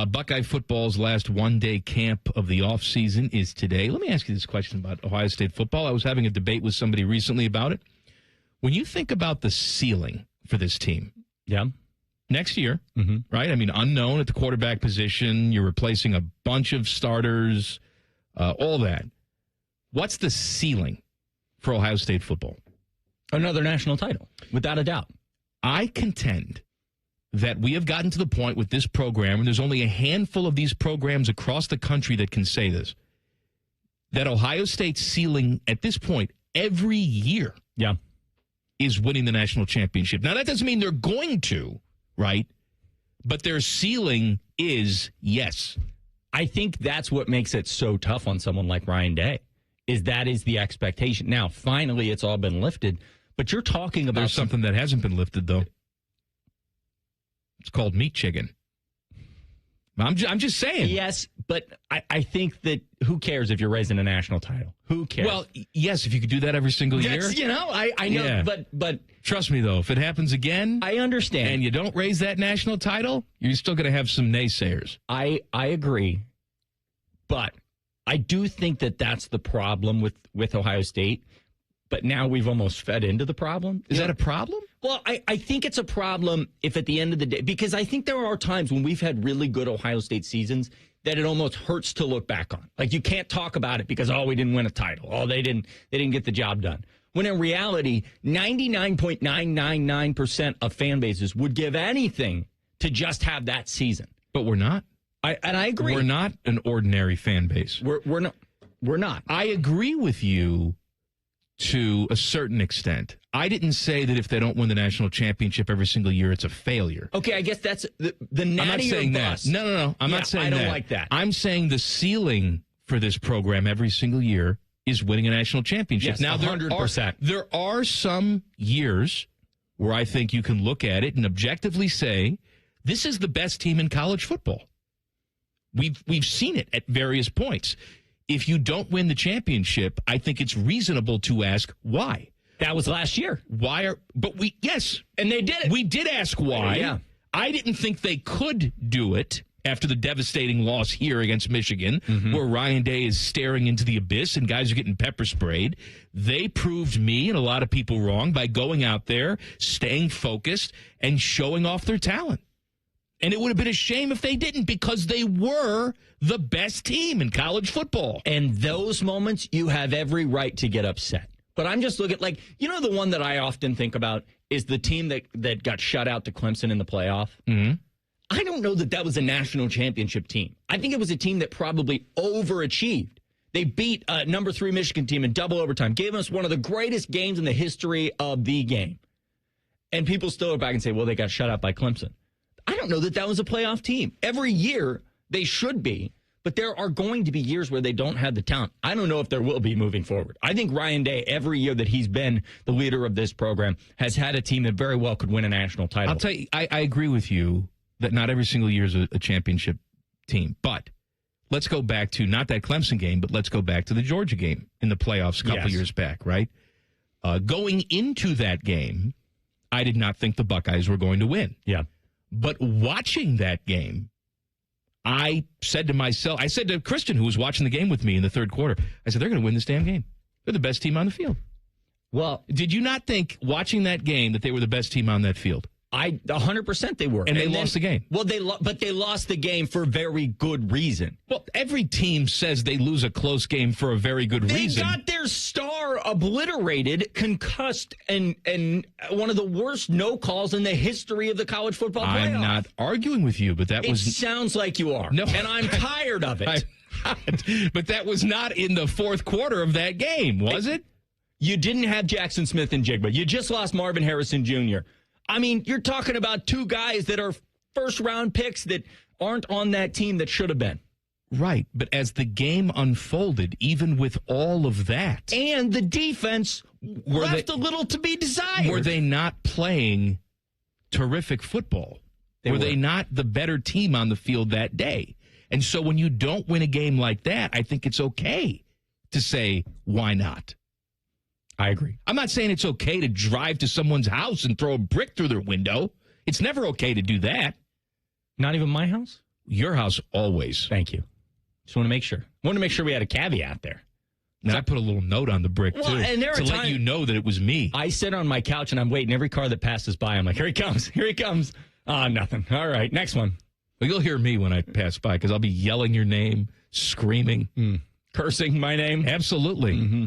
Buckeye football's last one-day camp of the offseason is today. Let me ask you this question about Ohio State football. I was having a debate with somebody recently about it. When you think about the ceiling for this team, next year, right? I mean, unknown at the quarterback position. You're replacing a bunch of starters, all that. What's the ceiling for Ohio State football? Another national title, without a doubt. I contend that we have gotten to the point with this program, and there's only a handful of these programs across the country that can say this, that Ohio State's ceiling at this point every year is winning the national championship. Now, that doesn't mean they're going to, right? But their ceiling is yes. I think that's what makes it so tough on someone like Ryan Day, is that is the expectation. Now, finally, it's all been lifted, but you're talking about something that hasn't been lifted, though. It's called meat chicken. I'm just saying. Yes, but I think that who cares if you're raising a national title? Who cares? Well, yes, if you could do that every single year. You know, I know, yeah. but trust me, though, if it happens again, I understand, and you don't raise that national title, you're still going to have some naysayers. I agree, but I do think that that's the problem with Ohio State. But now we've almost fed into the problem. Is that a problem? Well, I think it's a problem if at the end of the day, because I think there are times when we've had really good Ohio State seasons that it almost hurts to look back on. Like, you can't talk about it because, we didn't win a title. They didn't get the job done. When in reality, 99.999% of fan bases would give anything to just have that season. But we're not. I agree. We're not an ordinary fan base. We're not. We're not. I agree with you to a certain extent. I didn't say that if they don't win the national championship every single year, it's a failure. Okay, I guess that's the natty I'm not saying that. No. I'm not saying that. I don't like that. I'm saying the ceiling for this program every single year is winning a national championship. Yes, now, 100%. There are some years where I think you can look at it and objectively say, this is the best team in college football. We've seen it at various points. If you don't win the championship, I think it's reasonable to ask why. That was last year. And they did it. We did ask why. Yeah. I didn't think they could do it after the devastating loss here against Michigan, where Ryan Day is staring into the abyss and guys are getting pepper sprayed. They proved me and a lot of people wrong by going out there, staying focused, and showing off their talent. And it would have been a shame if they didn't, because they were the best team in college football. And those moments, you have every right to get upset. But I'm just looking the one that I often think about is the team that got shut out to Clemson in the playoff. Mm-hmm. I don't know that was a national championship team. I think it was a team that probably overachieved. They beat a number 3 Michigan team in double overtime, gave us one of the greatest games in the history of the game. And people still go back and say, well, they got shut out by Clemson. I don't know that was a playoff team. Every year they should be, but there are going to be years where they don't have the talent. I don't know if there will be moving forward. I think Ryan Day, every year that he's been the leader of this program, has had a team that very well could win a national title. I'll tell you, I agree with you that not every single year is a championship team. But let's go back to not that Clemson game, but let's go back to the Georgia game in the playoffs a couple years back, right? Going into that game, I did not think the Buckeyes were going to win. Yeah. But watching that game, I said to Christian, who was watching the game with me in the third quarter, I said, they're going to win this damn game. They're the best team on the field. Well, did you not think, watching that game, that they were the best team on that field? 100% they were. And they lost the game. Well, but they lost the game for very good reason. Well, every team says they lose a close game for a very good reason. They got their star obliterated, concussed, and one of the worst no calls in the history of the college football playoff. I'm not arguing with you, but it sounds like you are. No. And I'm tired of it. But that was not in the fourth quarter of that game, was it? You didn't have Jackson Smith and Jigba. You just lost Marvin Harrison Jr. I mean, you're talking about 2 guys that are first-round picks that aren't on that team that should have been. Right, but as the game unfolded, even with all of that... And the defense left a little to be desired. Were they not playing terrific football? Were they not the better team on the field that day? And so when you don't win a game like that, I think it's okay to say, why not? I agree. I'm not saying it's okay to drive to someone's house and throw a brick through their window. It's never okay to do that. Not even my house? Your house always. Thank you. Just want to make sure. Want to make sure we had a caveat there. And I put a little note on the brick, too, and there to let you know that it was me. I sit on my couch and I'm waiting. Every car that passes by, I'm like, here he comes. Here he comes. Nothing. All right, next one. Well, you'll hear me when I pass by because I'll be yelling your name, screaming. Cursing my name. Absolutely. Mm-hmm.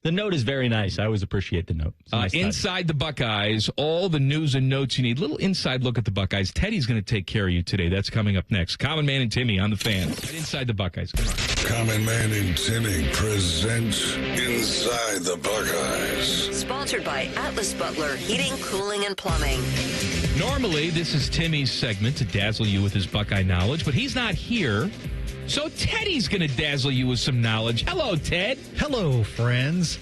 The note is very nice. I always appreciate the note. Nice inside the Buckeyes, all the news and notes you need. Little inside look at the Buckeyes. Teddy's going to take care of you today. That's coming up next. Common Man and Timmy on the Fan. Right inside the Buckeyes. Come on. Common Man and Timmy present Inside the Buckeyes. Sponsored by Atlas Butler Heating, Cooling, and Plumbing. Normally, this is Timmy's segment to dazzle you with his Buckeye knowledge, but he's not here. So Teddy's going to dazzle you with some knowledge. Hello, Ted. Hello, friends.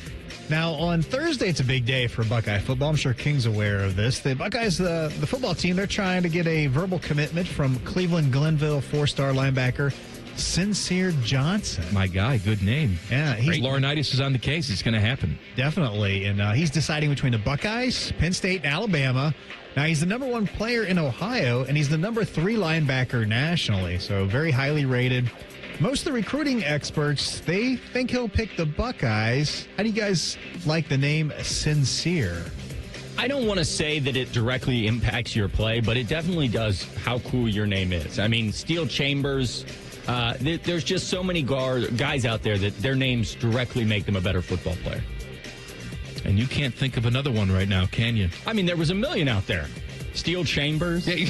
Now, on Thursday, it's a big day for Buckeye football. I'm sure King's aware of this. The Buckeyes, the football team, they're trying to get a verbal commitment from Cleveland Glenville 4-star linebacker Sincere Johnson. My guy, good name. Yeah, Great. Laurinaitis is on the case. It's going to happen. Definitely. And he's deciding between the Buckeyes, Penn State, and Alabama. Now, he's the number 1 player in Ohio, and he's the number 3 linebacker nationally, so very highly rated. Most of the recruiting experts, they think he'll pick the Buckeyes. How do you guys like the name Sincere? I don't want to say that it directly impacts your play, but it definitely does how cool your name is. I mean, Steel Chambers, there's just so many guys out there that their names directly make them a better football player. And you can't think of another one right now, can you? I mean, there was a million out there. Steel Chambers. Hey,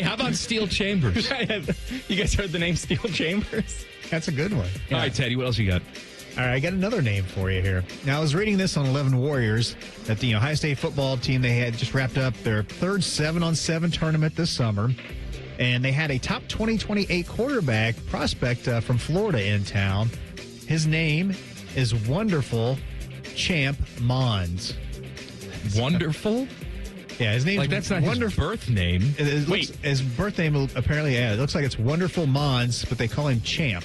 how about Steel Chambers? You guys heard the name Steel Chambers? That's a good one. Yeah. All right, Teddy, what else you got? All right, I got another name for you here. Now, I was reading this on 11 Warriors that the Ohio State football team, they had just wrapped up their third 7-on-7 tournament this summer, and they had a top 2028 quarterback prospect from Florida in town. His name is Wonderful Champ Mons. Wonderful? Yeah, his name like that's not his birth name. His birth name apparently, it looks like it's Wonderful Mons, but they call him Champ.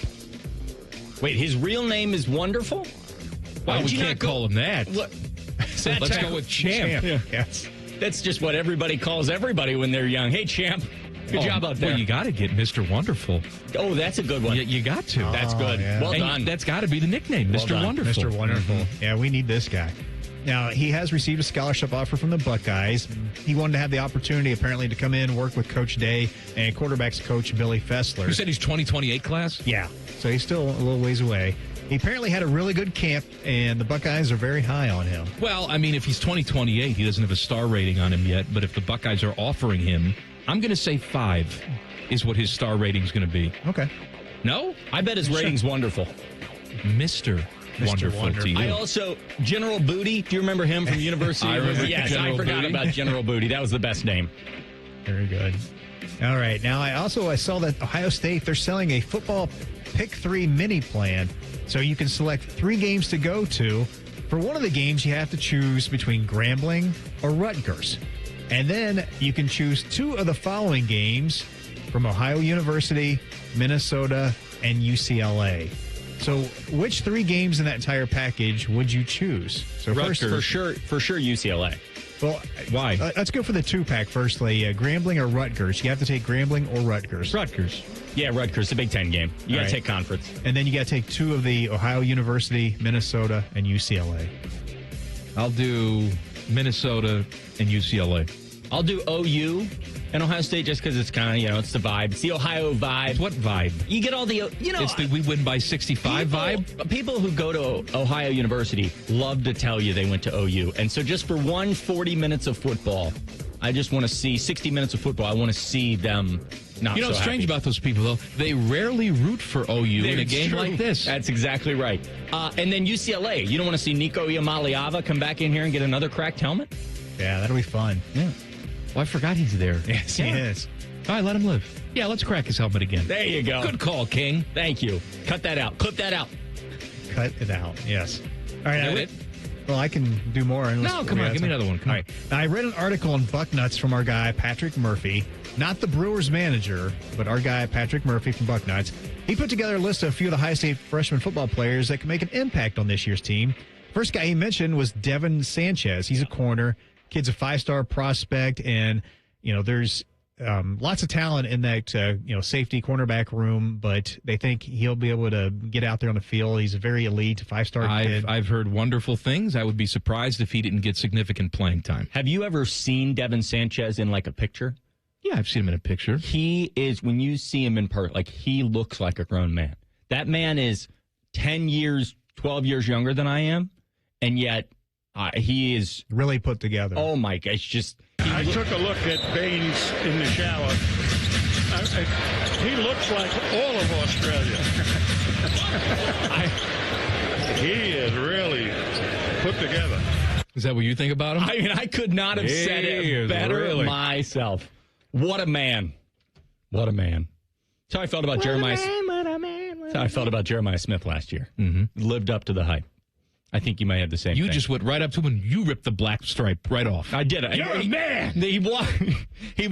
Wait, his real name is Wonderful? Why we can't call him that? So let's go with Champ. Yeah. Yes. That's just what everybody calls everybody when they're young. Hey, Champ. Good job out there. Well, you got to get Mr. Wonderful. Oh, that's a good one. You got to. That's good. Yeah. Well done. That's got to be the nickname, Well Mr. done. Wonderful. Mr. Wonderful. Mm-hmm. Yeah, we need this guy. Now, he has received a scholarship offer from the Buckeyes. He wanted to have the opportunity, apparently, to come in, work with Coach Day and quarterbacks coach Billy Fessler. You said he's 2028 class? Yeah, so he's still a little ways away. He apparently had a really good camp, and the Buckeyes are very high on him. Well, I mean, if he's 2028, he doesn't have a star rating on him yet, but if the Buckeyes are offering him, I'm going to say 5 is what his star rating is going to be. Okay. No? I bet his rating's wonderful. Mr. Wonderful to you. I also, General Booty, do you remember him from University? I remember Yes, General I forgot Booty. about General Booty. That was the best name. Very good. All right. Now, I saw that Ohio State, they're selling a football pick 3 mini plan. So you can select 3 games to go to. For one of the games, you have to choose between Grambling or Rutgers. And then you can choose 2 of the following games from Ohio University, Minnesota, and UCLA. So which 3 games in that entire package would you choose? So Rutgers. For sure UCLA. Well, why? Let's go for the 2-pack firstly. Grambling or Rutgers. You have to take Grambling or Rutgers. Rutgers. Yeah, Rutgers, the Big Ten game. You got to take conference. And then you got to take 2 of the Ohio University, Minnesota, and UCLA. I'll do Minnesota and UCLA. I'll do OU and Ohio State just because it's kind of, it's the vibe. It's the Ohio vibe. What vibe? You get all the, It's the we win by 65 vibe? People who go to Ohio University love to tell you they went to OU. And so just for 40 minutes of football, I just want to see 60 minutes of football. I want to see them not You know so what's strange happy. about those people, though? They rarely root for OU in a It's game true. like this. That's exactly right. And then UCLA. You don't want to see Nico Iamaleava come back in here and get another cracked helmet? Yeah, that'll be fun. Yeah. Well, I forgot he's there. Yes, he is. All right, let him live. Yeah, let's crack his helmet again. There you go. Good call, King. Thank you. Cut that out. Clip that out. Cut it out. Yes. All right. Is that it? Well, I can do more. No, come on. Give me another one. Come All right. Now, I read an article on Bucknuts from our guy, Patrick Murphy. Not the Brewers manager, but our guy, Patrick Murphy from Bucknuts. He put together a list of a few of the Ohio State freshman football players that can make an impact on this year's team. First guy he mentioned was Devin Sanchez. He's a corner. Kid's a 5-star prospect, and, there's lots of talent in that safety cornerback room, but they think he'll be able to get out there on the field. He's a very elite 5-star kid. I've heard wonderful things. I would be surprised if he didn't get significant playing time. Have you ever seen Devin Sanchez in like a picture? Yeah, I've seen him in a picture. He is, when you see him in person, like he looks like a grown man. That man is 10 years, 12 years younger than I am, and yet he is really put together. Oh my gosh, it's just. I took a look at Baines in the shower. He looks like all of Australia. He is really put together. Is that what you think about him? I mean, I could not have said it better myself. What a man. What a man. That's how I felt about Jeremiah. That's how I felt about Jeremiah Smith last year. Mm-hmm. Lived up to the hype. I think you might have the same thing. You just went right up to him and you ripped the black stripe right off. I did. You're a man! He